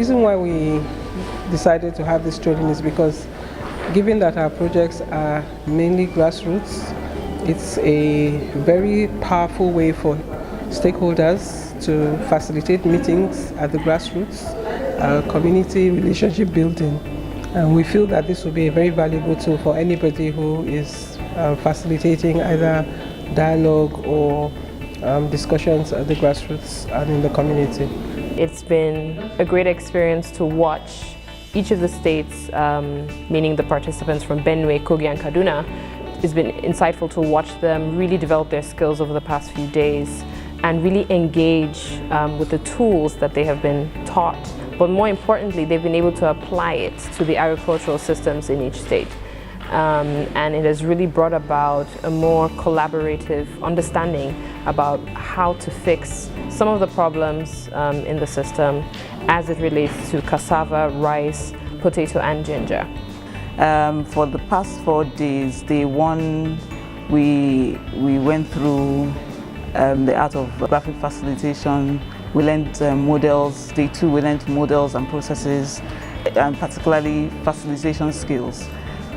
reason why we decided to have this training is because given that our projects are mainly grassroots, it's a very powerful way for stakeholders to facilitate meetings at the grassroots, community relationship building. And we feel that this will be a very valuable tool for anybody who is facilitating either dialogue or discussions at the grassroots and in the community. It's been a great experience to watch each of the states, meaning the participants from Benue, Kogi and Kaduna. It's been insightful to watch them really develop their skills over the past few days and really engage with the tools that they have been taught. But more importantly, they've been able to apply it to the agricultural systems in each state. And it has really brought about a more collaborative understanding about how to fix some of the problems in the system as it relates to cassava, rice, potato and ginger. For the past 4 days, day one, we went through the art of graphic facilitation. We learned models. Day two, we learned models and processes, and particularly facilitation skills.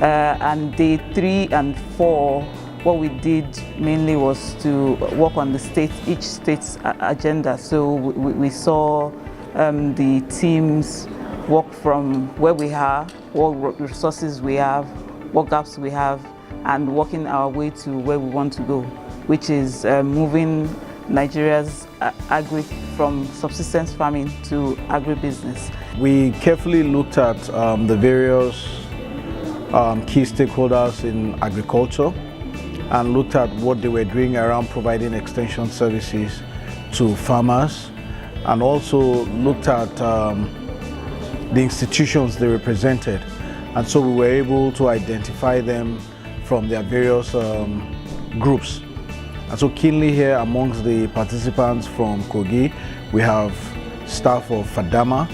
And day 3 and 4, what we did mainly was to work on the each state's agenda. So we saw the teams work from where we are, what resources we have, what gaps we have, and working our way to where we want to go, which is moving Nigeria's agri from subsistence farming to agribusiness. We carefully looked at the various key stakeholders in agriculture and looked at what they were doing around providing extension services to farmers, and also looked at the institutions they represented. And so we were able to identify them from their various groups. And so keenly here amongst the participants from Kogi, we have staff of Fadama,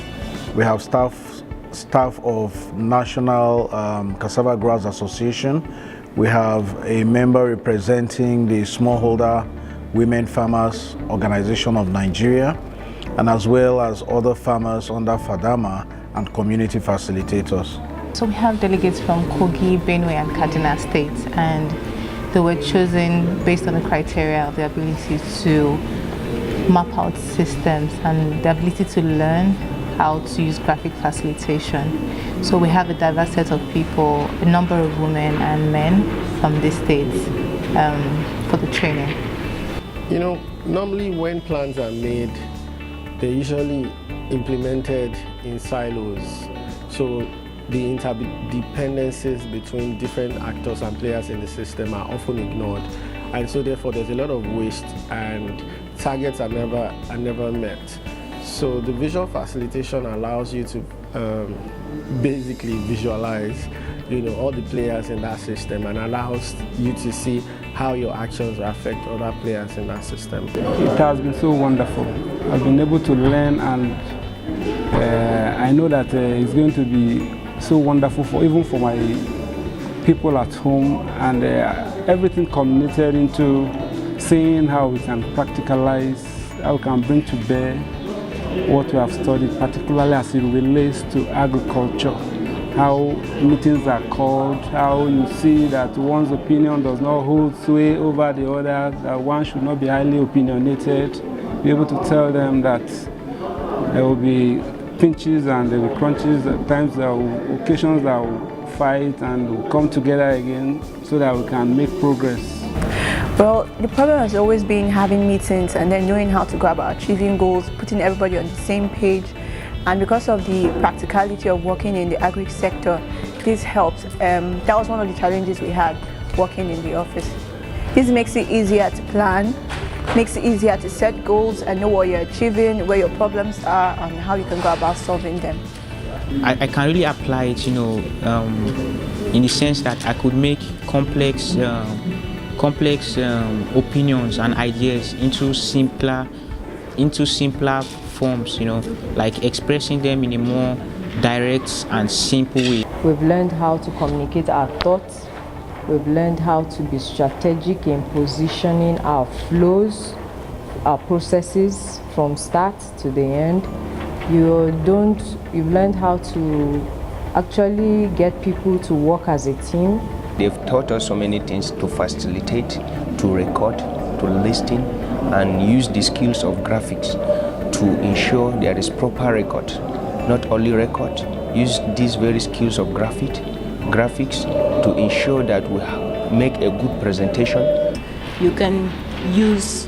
we have staff of National Cassava Growers Association, we have a member representing the Smallholder Women Farmers Organization of Nigeria, and as well as other farmers under Fadama and community facilitators. So we have delegates from Kogi, Benue and Kaduna states, and they were chosen based on the criteria of the ability to map out systems and the ability to learn how to use graphic facilitation. So we have a diverse set of people, a number of women and men from these states for the training. You know, normally when plans are made, they're usually implemented in silos. So the interdependencies between different actors and players in the system are often ignored. And so therefore there's a lot of waste and targets are never met. So the visual facilitation allows you to basically visualize, you know, all the players in that system, and allows you to see how your actions affect other players in that system. It has been so wonderful. I've been able to learn, and I know that it's going to be so wonderful even for my people at home, and everything culminated into seeing how we can practicalize, how we can bring to bear what we have studied, particularly as it relates to agriculture. How meetings are called, how you see that one's opinion does not hold sway over the other, that one should not be highly opinionated, be able to tell them that there will be pinches and there will be crunches, at times there will occasions that will fight and will come together again so that we can make progress. Well, the problem has always been having meetings and then knowing how to go about achieving goals, putting everybody on the same page. And because of the practicality of working in the agri sector, this helps. That was one of the challenges we had working in the office. This makes it easier to plan, makes it easier to set goals and know what you're achieving, where your problems are, and how you can go about solving them. I can really apply it, you know, in the sense that I could make complex opinions and ideas into simpler forms, you know, like expressing them in a more direct and simple way. We've learned how to communicate our thoughts. We've learned how to be strategic in positioning our flows, our processes from start to the end. you've learned how to actually get people to work as a team. They've taught us so many things: to facilitate, to record, to listen, and use the skills of graphics to ensure there is proper record. Not only record, use these very skills of graphics to ensure that we make a good presentation. You can use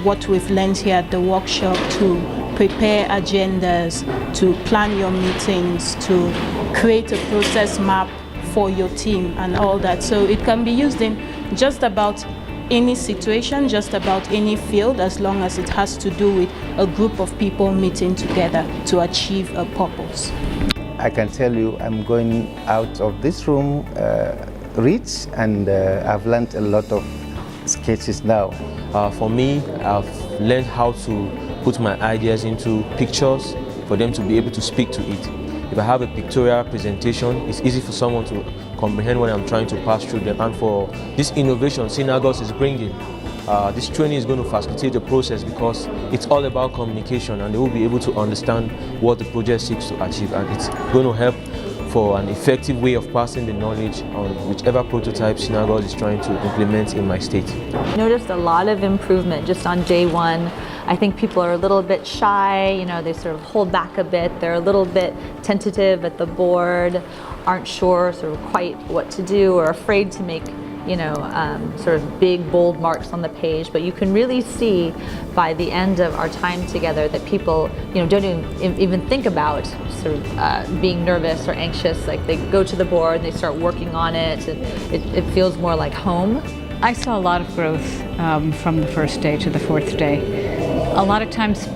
what we've learned here at the workshop to prepare agendas, to plan your meetings, to create a process map for your team and all that. So it can be used in just about any situation, just about any field, as long as it has to do with a group of people meeting together to achieve a purpose. I can tell you I'm going out of this room rich, and I've learned a lot of sketches now. For me, I've learned how to put my ideas into pictures for them to be able to speak to it. If I have a pictorial presentation, it's easy for someone to comprehend what I'm trying to pass through them. And for this innovation Synagogues is bringing, this training is going to facilitate the process, because it's all about communication, and they will be able to understand what the project seeks to achieve, and it's going to help for an effective way of passing the knowledge on whichever prototype Synagogues is trying to implement in my state. I noticed a lot of improvement just on day one. I think people are a little bit shy, they sort of hold back a bit. They're a little bit tentative at the board, aren't sure sort of quite what to do, or afraid to make sort of big, bold marks on the page. But you can really see by the end of our time together that people, don't even think about sort of being nervous or anxious. Like, they go to the board and they start working on it, and it feels more like home. I saw a lot of growth from the first day to the fourth day. A lot of times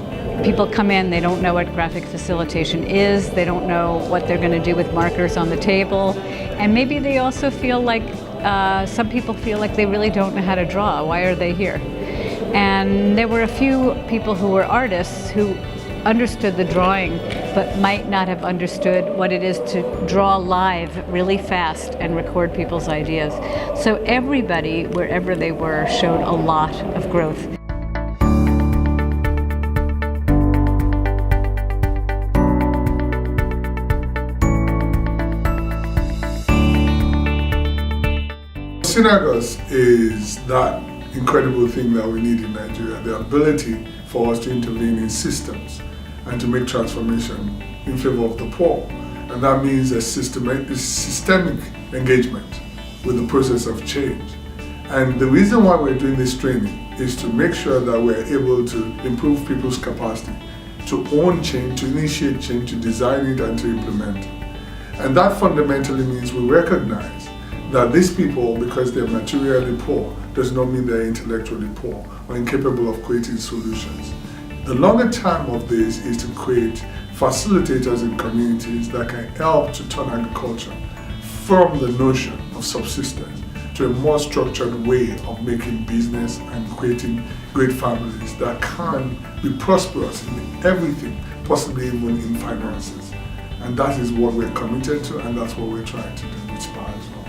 people come in, they don't know what graphic facilitation is, they don't know what they're going to do with markers on the table, and maybe they also feel like some people feel like they really don't know how to draw. Why are they here? And there were a few people who were artists who understood the drawing, but might not have understood what it is to draw live really fast and record people's ideas. So everybody, wherever they were, showed a lot of growth. Synagogues is that incredible thing that we need in Nigeria, the ability for us to intervene in systems and to make transformation in favor of the poor. And that means a systemic engagement with the process of change. And the reason why we're doing this training is to make sure that we're able to improve people's capacity to own change, to initiate change, to design it and to implement it. And that fundamentally means we recognize that these people, because they're materially poor, does not mean they're intellectually poor or incapable of creating solutions. The longer term of this is to create facilitators in communities that can help to turn agriculture from the notion of subsistence to a more structured way of making business and creating great families that can be prosperous in everything, possibly even in finances. And that is what we're committed to, and that's what we're trying to do with SPA as well.